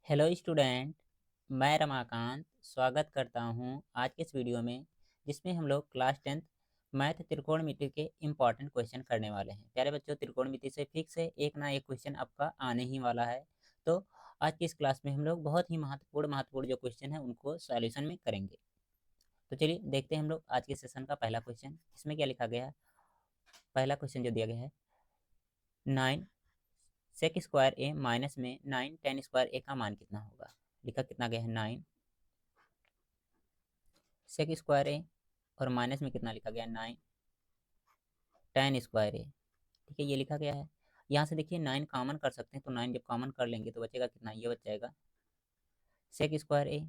Hello student. मैं रमाकांत स्वागत करता हूं आज के इस वीडियो में, जिसमें हम लोग क्लास 10th मैथ त्रिकोणमिति के इम्पॉर्टेंट क्वेश्चन करने वाले हैं। प्यारे बच्चों, त्रिकोणमिति से फिक्स है एक ना एक क्वेश्चन आपका आने ही वाला है। तो आज की इस क्लास में हम लोग बहुत ही महत्वपूर्ण जो क्वेश्चन है उनको सॉल्यूशन में करेंगे। तो चलिए देखते हैं हम लोग आज के सेशन का पहला क्वेश्चन। इसमें क्या लिखा गया है? पहला क्वेश्चन जो दिया गया है, 9 सेक स्क्वायर ए माइनस में 9 टेन स्क्वायर ए का मान कितना होगा। लिखा कितना गया है 9 सेक स्क्वायर ए और माइनस में कितना लिखा गया है 9 टेन स्क्वायर ए। ठीक है, ये लिखा गया है। यहाँ से देखिए 9 कॉमन कर सकते हैं, तो 9 जब कॉमन कर लेंगे तो बचेगा कितना, ये बच जाएगा सेक स्क्वायर ए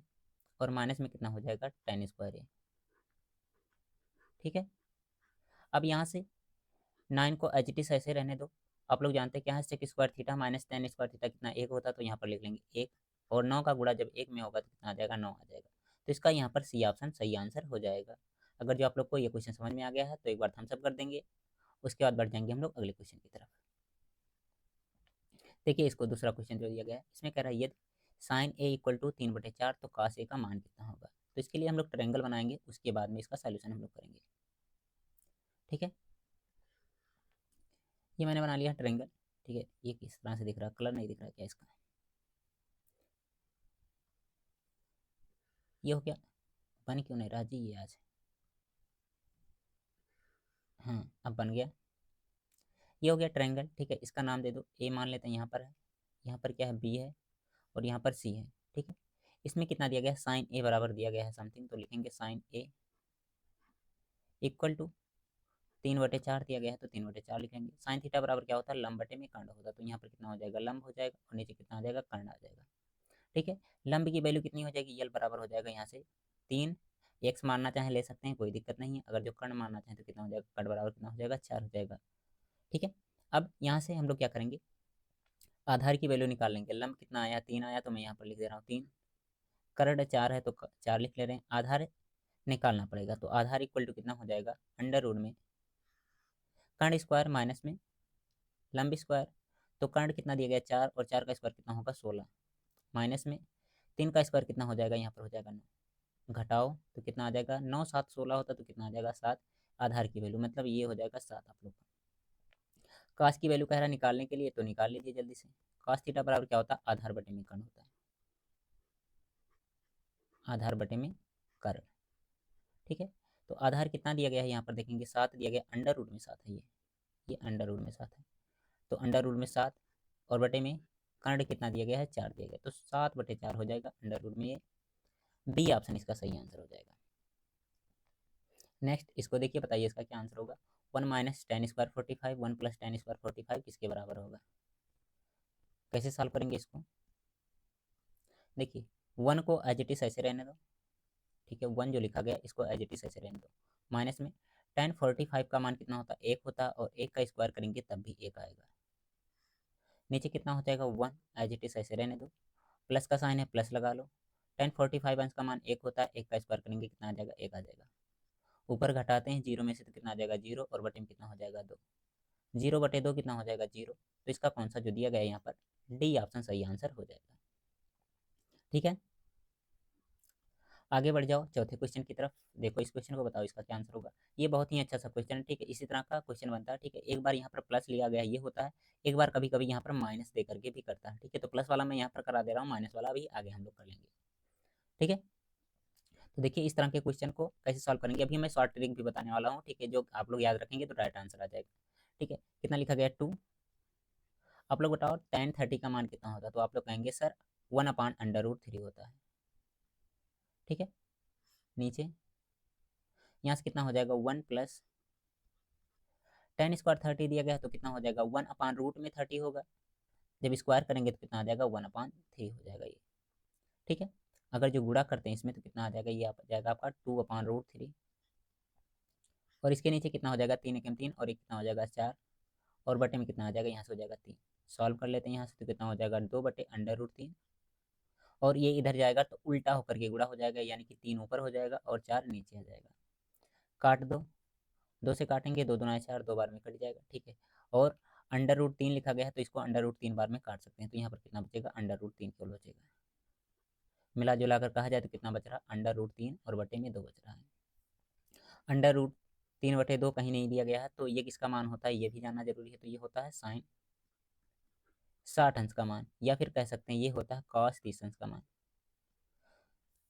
और माइनस में कितना हो जाएगा टेन स्क्वायर ए। ठीक है, अब यहाँ से 9 को एच टी ऐसे रहने दो। आप लोग जानते हैं क्या है, sec square theta minus tan square theta कितना, एक होता, तो यहाँ पर लिख लेंगे एक। और 9 का गुणा जब एक में होगा तो कितना आ जाएगा, 9 आ जाएगा। तो इसका यहाँ पर सी ऑप्शन सही आंसर हो जाएगा। अगर जो आप लोग को ये क्वेश्चन समझ में आ गया है तो एक बार थम्स अप कर देंगे। उसके बाद बढ़ जाएंगे हम लोग अगले क्वेश्चन की तरफ। देखिए, इसको दूसरा क्वेश्चन जो दिया गया है इसमें कह रहा है यदि साइन ए इक्वल टू 3/4 तो कास ए का मान कितना होगा। तो इसके लिए हम लोग ट्रायंगल बनाएंगे, उसके बाद में इसका सॉल्यूशन हम लोग करेंगे। ठीक है, ये मैंने बना लिया ट्रायंगल। ठीक है, ये किस तरह से दिख रहा है, कलर नहीं दिख रहा क्या इसका, ये हो गया। बन क्यों नहीं रहा जी ये आज? हाँ, अब बन गया। ये हो गया ट्रायंगल। ठीक है, इसका नाम दे दो, ए मान लेते हैं, यहाँ पर है, यहाँ पर क्या है, बी है, और यहाँ पर सी है। ठीक है, इसमें कितना दिया गया है, साइन ए बराबर दिया गया है समथिंग, तो लिखेंगे साइन ए इक्वल टू 3/4 दिया गया है तो 3/4 लिखेंगे। साइन थीटा बराबर क्या होता है, लंब बटे में कर्ण होता है, तो यहाँ पर कितना हो जाएगा, लंब हो जाएगा, और नीचे कितना आ जाएगा, कर्ण आ जाएगा। ठीक है, लंब की वैल्यू कितनी हो जाएगी, यल बराबर हो जाएगा यहाँ से 3। एक्स मानना चाहे ले सकते हैं, कोई दिक्कत नहीं है। अगर जो कर्ण मानना चाहें तो कितना हो जाएगा, कर्ण बराबर कितना हो जाएगा, 4 हो जाएगा। ठीक है, अब यहाँ से हम लोग क्या करेंगे, आधार की वैल्यू निकाल लेंगे। लंब कितना आया, 3 आया, तो मैं यहाँ पर लिख दे रहा हूँ 3। कर्ण 4 है तो 4 लिख ले रहे हैं। आधार निकालना पड़ेगा, तो आधार इक्वल टू कितना हो जाएगा, अंडर रूट में कर्ण स्क्वायर माइनस में लंब स्क्वायर। तो कर्ण कितना दिया गया, 4, और 4 का स्क्वायर कितना होगा, 16, माइनस में 3 का स्क्वायर कितना हो जाएगा, यहाँ पर हो जाएगा 9, घटाओ तो कितना आ जाएगा, 9 7 16 होता तो कितना आ जाएगा, 7। आधार की वैल्यू मतलब ये हो जाएगा 7 आप लोग का। काश की वैल्यू कह रहा है निकालने के लिए, तो निकाल लीजिए जल्दी से। काश थीटा बराबर क्या होता है, आधार बटे में कर्ण होता है, आधार बटे में कर्ण। ठीक है, तो आधार कितना दिया गया है, यहाँ पर देखेंगे 7 दिया गया, अंडर रूट में 7 है ये अंडर रूट में 7 है, तो अंडर रूट में 7, और बटे में कर्ण कितना दिया गया है, 4 दिया गया, तो 7/4 हो जाएगा अंडर रूट में। ये बी ऑप्शन इसका सही आंसर हो जाएगा। नेक्स्ट, इसको देखिए, बताइए इसका क्या आंसर होगा। 1 minus tan square 45, 1 plus ten square 45 किसके बराबर होगा। कैसे सॉल्व करेंगे इसको, देखिए 1 को एज इट इज ऐसे रहने दो। ठीक है, 1 जो लिखा गया इसको एज इट इज ऐसे रहने दो। माइनस में टेन 45 का मान कितना होता है, एक होता, और एक का स्क्वायर करेंगे तब भी एक आएगा। नीचे कितना हो जाएगा, 1 एज इट इज ऐसे रहने दो। प्लस का साइन है, प्लस लगा लो। टेन 45 अंश का मान एक होता है, एक का स्क्वायर करेंगे कितना आ जाएगा, एक आ जाएगा। ऊपर घटाते हैं जीरो में से तो कितना आ जाएगा, जीरो, और बटे में कितना हो जाएगा, 2। 0/2 कितना हो जाएगा, 0। तो इसका कौन सा जो दिया गया है यहाँ पर, डी ऑप्शन सही आंसर हो जाएगा। ठीक है, आगे बढ़ जाओ चौथे क्वेश्चन की तरफ। देखो इस क्वेश्चन को बताओ इसका क्या आंसर होगा। ये बहुत ही अच्छा सा क्वेश्चन है। ठीक है, इसी तरह का क्वेश्चन बनता है। ठीक है, एक बार यहाँ पर प्लस लिया गया ये होता है, एक बार कभी कभी यहाँ पर माइनस दे करके भी करता है। ठीक है, तो प्लस वाला मैं यहाँ पर करा दे रहा हूँ, माइनस वाला भी आगे हम लोग कर लेंगे। ठीक है, तो देखिए इस तरह के क्वेश्चन को कैसे सॉल्व करेंगे, अभी मैं शॉर्ट ट्रिक भी बताने वाला हूँ। ठीक है, जो आप लोग याद रखेंगे तो राइट आंसर आ जाएगा। ठीक है, कितना लिखा गया, 2। आप लोग बताओ टेन 30 का मान कितना होता है, तो आप लोग कहेंगे सर 1/√3 होता है। ठीक है, नीचे यहाँ से कितना हो जाएगा, 1 प्लस टेन स्क्वायर 30 दिया गया है तो कितना हो जाएगा, 1/√में 30 होगा। जब स्क्वायर करेंगे तो कितना आ जाएगा, 1/3 हो जाएगा ये। ठीक है, अगर जो गुणा करते हैं इसमें तो कितना आ जाएगा, ये आ जाएगा आपका 2/√3। और इसके नीचे कितना हो जाएगा, 3 एकम 3, और एक कितना हो जाएगा, 4, और बटे में कितना आ जाएगा, यहाँ से हो जाएगा 3। सॉल्व कर लेते हैं यहाँ से, तो कितना हो जाएगा, 2/√3। और ये इधर जाएगा तो उल्टा होकर के गुणा हो जाएगा, यानी कि 3 ऊपर हो जाएगा और 4 नीचे आ जाएगा। काट दो, 2 से काटेंगे, 2 दूना 4, 2 बार में कट जाएगा। ठीक है, और अंडर रूट 3 लिखा गया है तो इसको अंडर रूट 3 बार में काट सकते हैं, तो यहाँ पर कितना बचेगा, अंडर रूट 3 केवल बचेगा। मिला जुला कर कहा जाए तो कितना बच रहा, अंडर रूट 3 और बटे में 2 बच रहा है। अंडर रूट 3/2 कहीं नहीं दिया गया है, तो ये किसका मान होता है ये भी जानना जरूरी है। तो ये होता है साइन 60 अंश का मान, या फिर कह सकते हैं ये होता है कॉस 30 अंश का मान।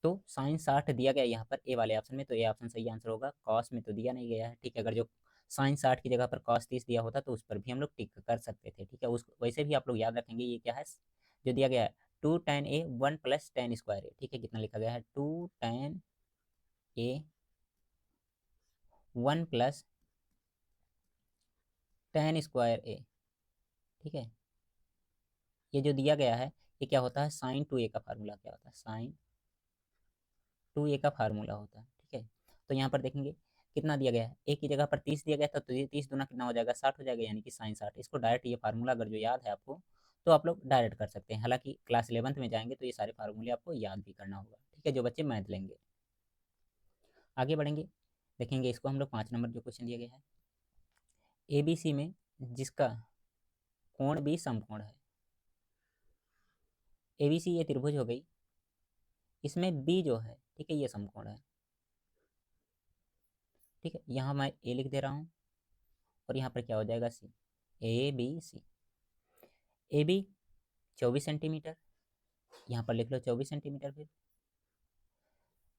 तो साइन 60 दिया गया यहाँ पर ए वाले ऑप्शन में, तो ए ऑप्शन सही आंसर होगा। कॉस में तो दिया नहीं गया है, ठीक है। अगर जो साइन 60 की जगह पर कॉस 30 दिया होता तो उस पर भी हम लोग टिक कर सकते थे, ठीक है। उस वैसे भी आप लोग याद रखेंगे ये क्या है जो दिया गया है, 2 tan A 1 + tan² A, ठीक है। कितना लिखा गया है, 2 tan A 1 + tan²A, ठीक है। ये जो दिया गया है ये क्या होता है, साइन 2A का फार्मूला क्या होता है, साइन 2A का फार्मूला होता है, ठीक है। तो यहाँ पर देखेंगे कितना दिया गया है, ए की जगह पर 30 दिया गया था, तो ये 30 दूना कितना हो जाएगा, 60 हो जाएगा, यानी कि साइन 60। इसको डायरेक्ट ये फार्मूला अगर जो याद है आपको तो आप लोग डायरेक्ट कर सकते हैं। हालांकि क्लास 11th में जाएंगे तो ये सारे फार्मूले आपको याद भी करना होगा, ठीक है, जो बच्चे मैथ लेंगे। आगे बढ़ेंगे, देखेंगे इसको हम लोग 5 नंबर जो क्वेश्चन दिया गया है, ABC में जिसका कोण भी समकोण है। ABC ये त्रिभुज हो गई, इसमें बी जो है, ठीक है, ये समकोण है, ठीक है। यहाँ मैं ए लिख दे रहा हूँ और यहाँ पर क्या हो जाएगा सी, ABC। AB 24 सेंटीमीटर, यहाँ पर लिख लो 24 सेंटीमीटर। फिर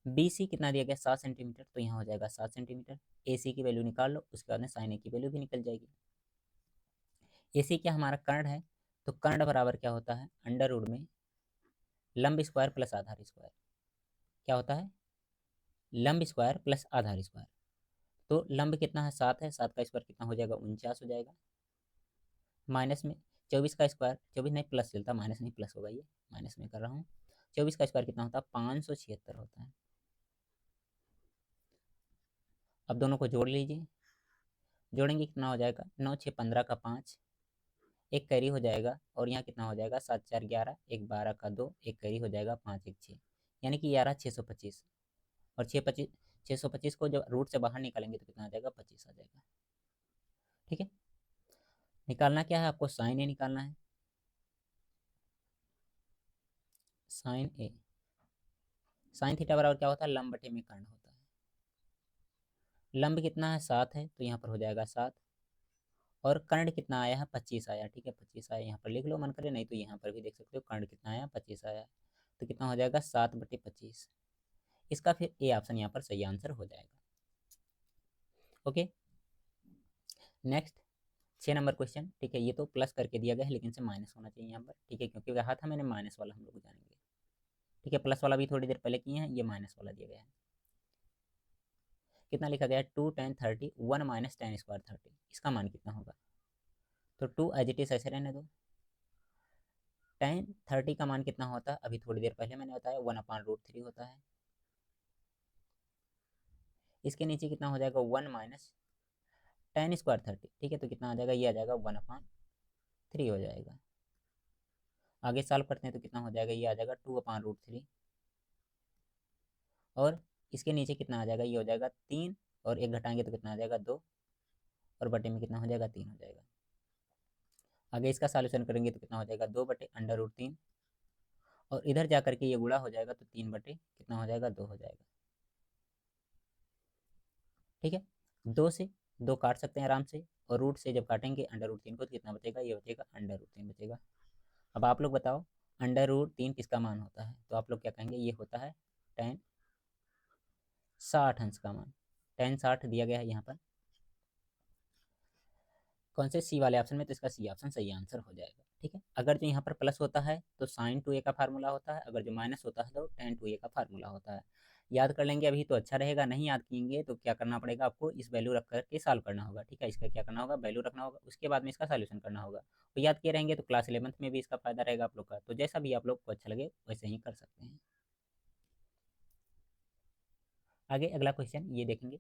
BC कितना दिया गया, 7 सेंटीमीटर, तो यहाँ हो जाएगा 7 सेंटीमीटर। AC की वैल्यू निकाल लो, उसके बाद में साइन A की वैल्यू भी निकल जाएगी। AC क्या हमारा कर्ण है, तो कर्ण बराबर क्या होता है, अंडर रूट में लंब स्क्वायर प्लस आधार स्क्वायर। क्या होता है, लंब स्क्वायर प्लस आधार स्क्वायर। तो लंब कितना है, 7 है, 7 का स्क्वायर कितना हो जाएगा, 49 हो जाएगा। माइनस में 24 का स्क्वायर, 24 नहीं प्लस चलता, माइनस नहीं प्लस होगा, ये माइनस में कर रहा हूँ। 24 का स्क्वायर कितना होता है, 576 होता है। अब दोनों को जोड़ लीजिए, जोड़ेंगे कितना हो जाएगा, 9 6 15 का 5, एक कैरी हो जाएगा, और यहाँ कितना हो जाएगा, 7 4 11, एक 12 का 2, एक कैरी हो जाएगा, 5 1 6, यानी कि 11 625। और 625 को जब रूट से बाहर निकालेंगे तो कितना आ जाएगा, 25 आ जाएगा, ठीक है। निकालना क्या है आपको, साइन ए निकालना है, साइन ए। साइन थीटा बराबर क्या होता है, लंब बटे में कर्ण होता है। लंब कितना है, 7 है, तो यहाँ पर हो जाएगा 7, और कर्ण कितना आया है, 25 आया, ठीक है, 25 आया, यहाँ पर लिख लो मन करे, नहीं तो यहाँ पर भी देख सकते हो, कर्ण कितना आया, 25 आया, तो कितना हो जाएगा, 7/25। इसका फिर ए ऑप्शन यहाँ पर सही आंसर हो जाएगा। ओके, नेक्स्ट 6 नंबर क्वेश्चन, ठीक है। ये तो प्लस करके दिया गया है, लेकिन से माइनस होना चाहिए यहाँ पर, ठीक है, क्योंकि कहा था मैंने माइनस वाला हम लोग जानेंगे, ठीक है। प्लस वाला भी थोड़ी देर पहले किए हैं, ये माइनस वाला दिया गया है। कितना लिखा गया है, 2 tan 30 1 - tan²30, इसका मान कितना होगा। तो 2 एज इट इज ऐसे रहने दो। tan 30 का मान कितना होता है, अभी थोड़ी देर पहले मैंने बताया 1/√3 होता है। इसके नीचे कितना हो जाएगा, 1 - tan²30, ठीक है। तो कितना आ जाएगा, ये आ जाएगा 1/3 हो जाएगा। आगे सॉल्व करते हैं तो कितना हो जाएगा, ये आ जाएगा 2/√3, और इसके नीचे कितना आ जाएगा, ये हो जाएगा 3, और एक घटाएंगे तो कितना आ जाएगा, 2, और बटे में कितना हो जाएगा, 3 हो जाएगा। आगे इसका सॉल्यूशन करेंगे तो कितना हो जाएगा, 2/√3, और इधर जा करके ये गुणा हो जाएगा तो 3 बटे कितना हो जाएगा, 2 हो जाएगा, ठीक है। 2 से 2 काट सकते हैं आराम से, और रूट से जब काटेंगे अंडर रूट 3 को तो कितना बचेगा, ये बचेगा अंडर रूट 3 बचेगा। अब आप लोग बताओ अंडर रूट 3 किसका मान होता है, तो आप लोग क्या कहेंगे, ये होता है tan 60 अंश का मान। tan 60 दिया गया है यहाँ पर कौन से, सी वाले ऑप्शन में, तो इसका सी ऑप्शन सही आंसर हो जाएगा, ठीक है। अगर जो यहाँ पर प्लस होता है तो साइन 2A का फार्मूला होता है, अगर जो माइनस होता है तो tan 2A का फार्मूला होता है। याद कर लेंगे अभी तो अच्छा रहेगा, नहीं याद किएंगे तो क्या करना पड़ेगा आपको, इस वैल्यू रख करके सॉल्व करना होगा, ठीक है। इसका क्या करना होगा, वैल्यू रखना होगा, उसके बाद में इसका सॉल्यूशन करना होगा। तो याद किए रहेंगे तो क्लास 11th में भी इसका फायदा रहेगा आप लोग का। तो जैसा भी आप लोग को अच्छा लगे वैसे ही कर सकते हैं। आगे अगला क्वेश्चन ये देखेंगे,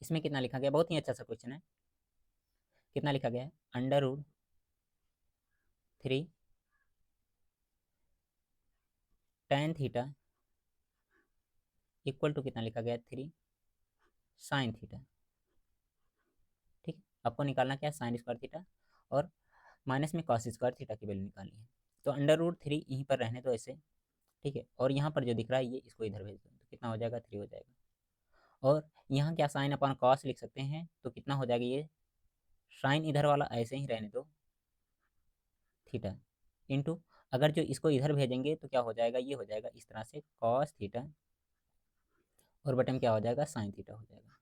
इसमें कितना लिखा गया, बहुत ही अच्छा सा क्वेश्चन है। कितना लिखा गया है, under root 3 tan theta equal to कितना लिखा गया है, 3 साइन थीटा, ठीक है। आपको निकालना क्या है, sin² थीटा, और माइनस में cos² थीटा की वैल्यू निकालनी है। तो अंडर रूट 3 यहीं पर रहने दो ऐसे, ठीक है। और यहाँ पर जो दिख रहा है ये इसको इधर भेज दो तो कितना हो जाएगा 3 हो जाएगा। और यहाँ क्या साइन अपन कॉस लिख सकते हैं तो कितना हो जाएगा ये साइन इधर वाला ऐसे ही रहने दो थीटा इंटू अगर जो इसको इधर भेजेंगे तो क्या हो जाएगा ये हो जाएगा इस तरह से कॉस थीटा और बटन क्या हो जाएगा साइन थीटा हो जाएगा।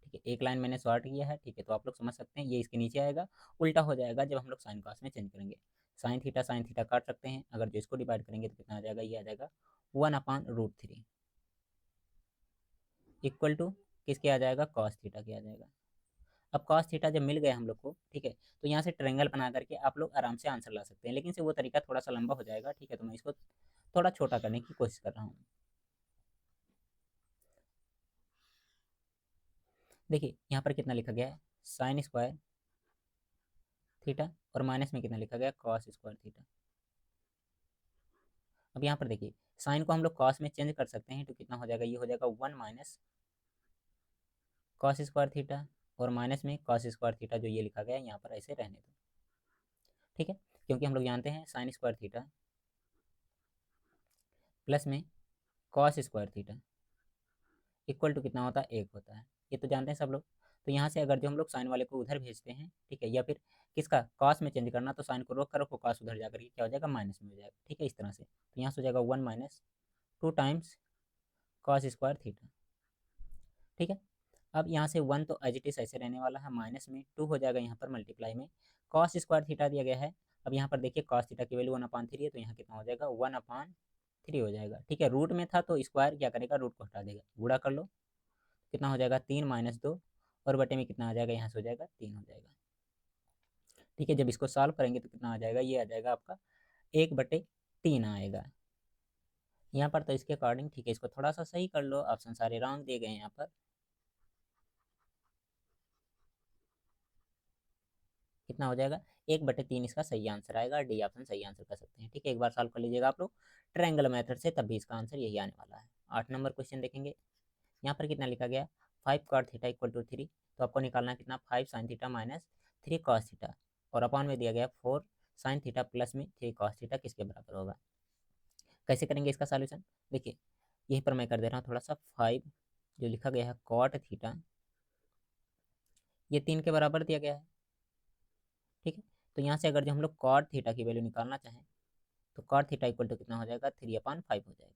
ठीक है, एक लाइन मैंने शॉर्ट किया है। ठीक है, तो आप लोग समझ सकते हैं ये इसके नीचे आएगा, उल्टा हो जाएगा जब हम लोग साइन कॉस में चेंज करेंगे। साइन थीटा काट सकते हैं, अगर जो इसको डिवाइड करेंगे तो कितना आ जाएगा ये आ जाएगा 1/√3 इक्वल टू किसके आ जाएगा कॉस थीटा के आ जाएगा। अब कॉस थीटा जब मिल गया हम लोग को, ठीक है, तो यहाँ से ट्रायंगल बना करके आप लोग आराम से आंसर ला सकते हैं, लेकिन से वो तरीका थोड़ा सा लंबा हो जाएगा। ठीक है, तो मैं इसको थोड़ा छोटा करने की कोशिश कर रहा हूँ। देखिए यहाँ पर कितना लिखा गया है साइन स्क्वायर थीटा और माइनस में कितना लिखा गया कॉस स्क्वायर थीटा। अब यहाँ पर देखिए साइन को हम लोग कॉस में चेंज कर सकते हैं तो कितना हो जाएगा ये हो जाएगा 1 माइनस कॉस स्क्वायर थीटा और माइनस में कॉस स्क्वायर थीटा जो ये लिखा गया है यहाँ पर ऐसे रहने दो। ठीक है, क्योंकि हम लोग जानते हैं साइन स्क्वायर थीटा प्लस में cos square theta equal to कितना होता है 1 होता है, ये तो जानते हैं सब लोग। तो यहाँ से अगर जो हम लोग साइन वाले को उधर भेजते हैं, ठीक है, या फिर किसका कॉस में चेंज करना तो साइन को रोक कर रखो कॉस उधर जाकर के क्या हो जाएगा माइनस में हो जाएगा। ठीक है, इस तरह से तो यहाँ से हो जाएगा 1 minus 2 times cos square theta. ठीक है, अब यहाँ से 1 तो एज इट इज ऐसे रहने वाला है, माइनस में 2 हो जाएगा यहाँ पर मल्टीप्लाई में कॉस स्क्वायर थीटा दिया गया है। अब यहाँ पर देखिए कॉस थीटा की वैल्यू 1/3 है तो यहाँ कितना हो जाएगा 1/3 हो जाएगा। ठीक है, रूट में था तो स्क्वायर क्या करेगा रूट को हटा देगा, गुणा कर लो कितना हो जाएगा 3 माइनस 2 और बटे में कितना आ जाएगा यहाँ से हो जाएगा 3 हो जाएगा। ठीक है, जब इसको सॉल्व करेंगे तो कितना आ जाएगा ये आ जाएगा आपका 1/3 आएगा यहाँ पर। तो इसके अकॉर्डिंग ठीक है इसको थोड़ा सा सही कर लो, ऑप्शन सारे रॉन्ग दिए गए हैं यहाँ पर। कितना हो जाएगा 1/3 इसका सही आंसर आएगा, डी ऑप्शन सही आंसर कर सकते हैं। ठीक है, एक बार सॉल्व कर लीजिएगा आप लोग ट्रायंगल मेथड से, तब भी इसका आंसर यही आने वाला है। 8 नंबर क्वेश्चन देखेंगे, यहाँ पर कितना लिखा गया 5 cot थीटा इक्वल टू 3, तो आपको निकालना है कितना 5 sin theta minus 3 cos theta और अपॉन में दिया गया 4 sin थीटा प्लस में 3 cos थीटा किसके बराबर होगा। कैसे करेंगे इसका सॉल्यूशन, देखिए यहीं पर मैं कर दे रहा हूँ थोड़ा सा 5 जो लिखा गया है cot थीटा ये 3 के बराबर दिया गया है। ठीक है, तो यहाँ से अगर जो हम लोग cot थीटा की वैल्यू निकालना चाहें तो cot थीटा इक्वल टू कितना हो जाएगा 3/5 हो जाएगा।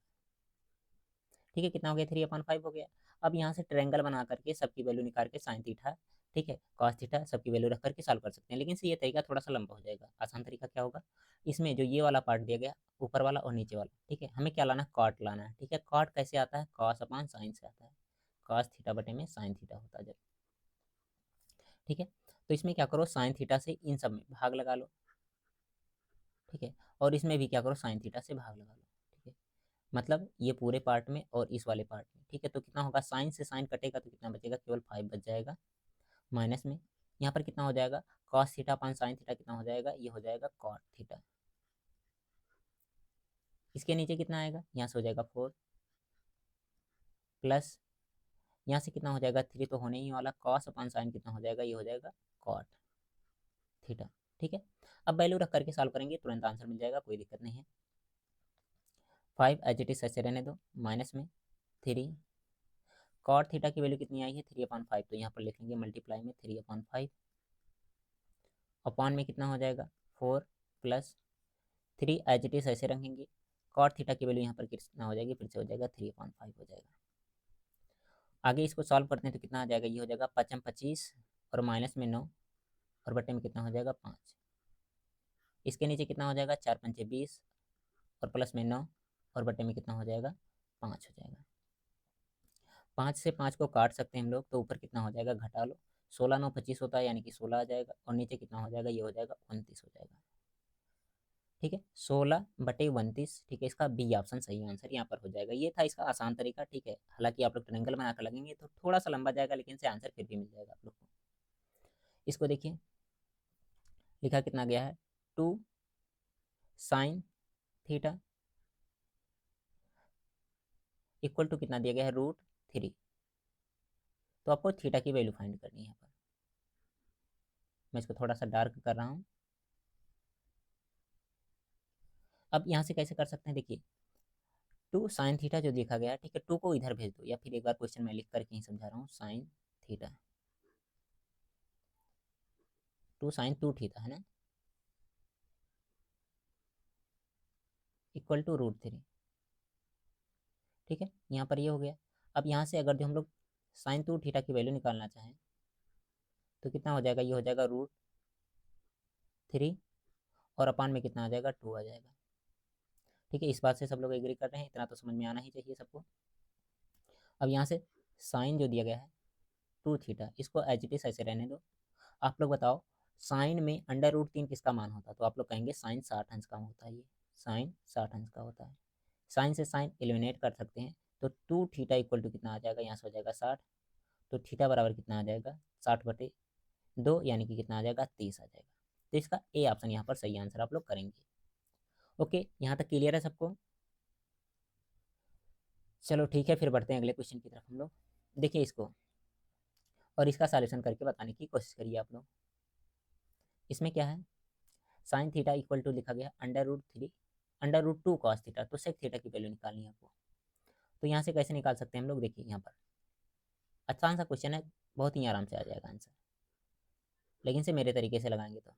ठीक है, कितना हो गया 3/5 हो गया। अब यहाँ से ट्रायंगल बना करके सबकी वैल्यू निकाल के साइन थीटा ठीक है कॉस थीटा सबकी वैल्यू रख करके सॉल्व कर सकते हैं, लेकिन से ये तरीका थोड़ा सा लंबा हो जाएगा। आसान तरीका क्या होगा, इसमें जो ये वाला पार्ट दिया गया ऊपर वाला और नीचे वाला, ठीक है, हमें क्या लाना है कॉट लाना है। ठीक है, कॉट कैसे आता है कॉस अपान साइन से आता है, कॉस थीटा बटे में साइन थीटा होता है जब। ठीक है, तो इसमें क्या करो साइन थीटा से इन सब में भाग लगा लो। ठीक है, और इसमें भी क्या करो साइन थीटा से भाग लगा लो। ठीक है, मतलब ये पूरे पार्ट में और इस वाले पार्ट में। ठीक है, तो कितना होगा साइन से साइन कटेगा तो कितना बचेगा केवल 5 बच जाएगा माइनस में यहाँ पर कितना हो जाएगा cos theta upon sine theta कितना हो जाएगा ये हो जाएगा कॉट थीटा। इसके नीचे कितना आएगा यहाँ से हो जाएगा 4 प्लस यहाँ से कितना हो जाएगा 3 तो होने ही वाला कॉस अपान साइन कितना हो जाएगा ये हो जाएगा कॉट थीटा। ठीक है, अब वैल्यू रख करके सॉल्व करेंगे तुरंत आंसर मिल जाएगा, कोई दिक्कत नहीं है। 5 एज इट इज ऐसे रहने दो माइनस में 3 कॉट थीटा की वैल्यू कितनी आई है 3/5 तो यहाँ पर लिख लेंगे मल्टीप्लाई में 3/5 अपॉन में कितना हो जाएगा 4 प्लस 3 एज इट इज ऐसे रखेंगे कॉट थीटा की वैल्यू यहाँ पर कितना हो जाएगी फिर से हो जाएगा 3/5 हो जाएगा। आगे इसको सॉल्व करते हैं तो कितना आ जाएगा ये हो जाएगा 5×25 और माइनस में 9 और बटे में कितना हो जाएगा 5। इसके नीचे कितना हो जाएगा 4×5 = 20 और प्लस में 9 और बटे में कितना हो जाएगा 5 हो जाएगा। 5 से 5 को काट सकते हैं हम लोग तो ऊपर कितना हो जाएगा घटा लो 16×9 = 25 होता है यानी कि 16 आ जाएगा और नीचे कितना हो जाएगा ये हो जाएगा 29 हो जाएगा। ठीक है, 16/29। ठीक है, इसका बी ऑप्शन सही आंसर यहाँ पर हो जाएगा। ये था इसका आसान तरीका। ठीक है, हालांकि आप लोग ट्रायंगल बनाकर लगेंगे तो थोड़ा सा लंबा जाएगा लेकिन से आंसर फिर भी मिल जाएगा आप लोग को। इसको देखिए लिखा कितना गया है 2 sin थीटा इक्वल टू कितना दिया गया है √3। तो आपको थीटा की वैल्यू फाइंड करनी है। यहाँ पर मैं इसको थोड़ा सा डार्क कर रहा हूँ। अब यहाँ से कैसे कर सकते हैं देखिए टू साइन थीटा जो लिखा गया है, ठीक है, टू को इधर भेज दो, या फिर एक बार क्वेश्चन मैं लिख करके ही समझा रहा हूँ, sine theta, two sine two theta है ना, इक्वल टू √3, ठीक है, यहाँ पर ये हो गया। अब यहाँ से अगर जो हम लोग साइन टू थीटा की वैल्यू निकालना चाहें तो कितना हो जाएगा, ये हो जाएगा √3, और अपान में कितना आ जाएगा, 2 आ जाएगा, ठीक है। इस बात से सब लोग एग्री कर रहे हैं, इतना तो समझ में आना ही चाहिए सबको। अब यहाँ से साइन जो दिया गया है 2 थीटा, इसको एज इट इज ऐसे रहने दो। आप लोग बताओ साइन में √3 किसका मान होता है, तो आप लोग कहेंगे साइन 60 अंश का होता है, ये साइन 60 अंश का होता है। साइन से साइन एलिमिनेट कर सकते हैं, तो 2 थीटा इक्वल टू कितना आ जाएगा, यहाँ से हो जाएगा 60, तो थीटा बराबर कितना आ जाएगा, 60/2, यानी कि कितना आ जाएगा, 30 आ जाएगा। तो इसका ए ऑप्शन यहाँ पर सही आंसर आप लोग करेंगे। ओके, यहाँ तक क्लियर है सबको? चलो ठीक है, फिर बढ़ते हैं अगले क्वेश्चन की तरफ हम लोग। देखिए इसको, और इसका सॉल्यूशन करके बताने की कोशिश करिए आप लोग। इसमें क्या है, साइन थीटा इक्वल टू लिखा गया √2 कॉस थीटा, तो सेक थीटा की वैल्यू निकालनी है आपको। तो यहाँ से कैसे निकाल सकते हैं हम लोग, देखिए यहाँ पर आसान सा क्वेश्चन है, बहुत ही आराम से आ जाएगा आंसर, लेकिन से मेरे तरीके से लगाएंगे तो।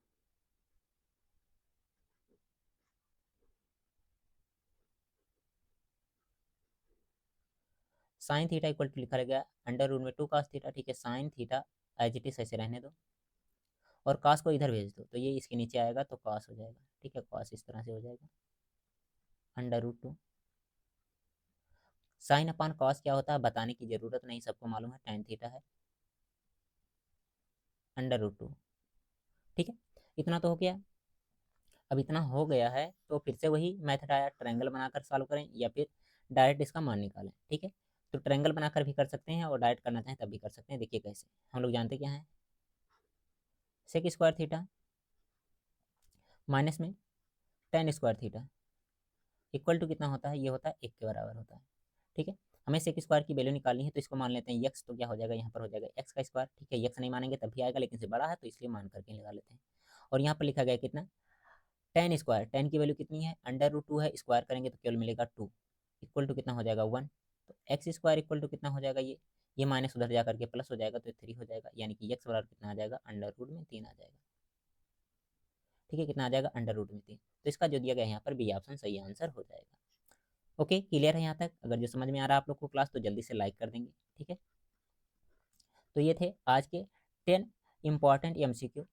साइन थीटा इक्वल टू लिखा गया √2 कॉस थीटा, ठीक है, sine theta as it is ऐसे रहने दो, और कॉस को इधर भेज दो, तो ये इसके नीचे आएगा तो कॉस हो जाएगा, ठीक है, कॉस इस तरह से हो जाएगा √2। साइन अपान कॉस क्या होता है बताने की जरूरत नहीं, सबको मालूम है, tan थीटा है √2, ठीक है। इतना तो हो गया। अब इतना हो गया है तो फिर से वही मेथड आया, ट्रायंगल बनाकर सॉल्व करें या फिर डायरेक्ट इसका मान निकालें, ठीक है। तो ट्रायंगल बनाकर भी कर सकते हैं और डायरेक्ट करना चाहें तब भी कर सकते हैं। देखिए कैसे, हम लोग जानते क्या है, सेक स्क्वायर थीटा माइनस में tan square theta equal to कितना होता है, ये होता है 1 के बराबर होता है, ठीक है। हमें सेक स्क्वायर की वैल्यू निकालनी है, तो इसको मान लेते हैं यक्स, तो क्या हो जाएगा, यहाँ पर हो जाएगा x का स्क्वायर, ठीक है। यक्स नहीं मानेंगे तब भी आएगा, लेकिन से बड़ा है तो इसलिए मान करके लगा लेते हैं। और यहाँ पर लिखा गया कितना, tan स्क्वायर, tan की वैल्यू कितनी है, √2 है, स्क्वायर करेंगे तो केवल मिलेगा 2, इक्वल टू कितना हो जाएगा 1, तो एक्स स्क्वायर इक्वल टू कितना हो जाएगा, ये माइनस उधर जा करके प्लस हो जाएगा तो 3 हो जाएगा, यानी कि एक्स बराबर कितना आ जाएगा, √3 आ जाएगा, ठीक है। कितना आ जाएगा, √3। तो इसका जो दिया गया है यहाँ पर बी ऑप्शन सही आंसर हो जाएगा। ओके, क्लियर है यहाँ तक? अगर जो समझ में आ रहा है आप लोग को क्लास, तो जल्दी से लाइक कर देंगे, ठीक है। तो ये थे आज के 10 इंपॉर्टेंट MCQ,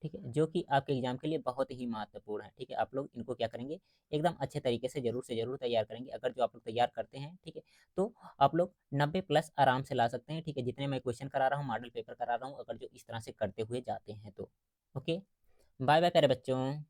ठीक है, जो कि आपके एग्जाम के लिए बहुत ही महत्वपूर्ण है, ठीक है। आप लोग इनको क्या करेंगे, एकदम अच्छे तरीके से जरूर तैयार करेंगे। अगर जो आप लोग तैयार करते हैं, ठीक है, तो आप लोग 90+ आराम से ला सकते हैं, ठीक है। जितने मैं क्वेश्चन करा रहा हूँ, मॉडल पेपर करा रहा हूँ, अगर जो इस तरह से करते हुए जाते हैं तो। ओके, बाय बाय प्यारे बच्चों।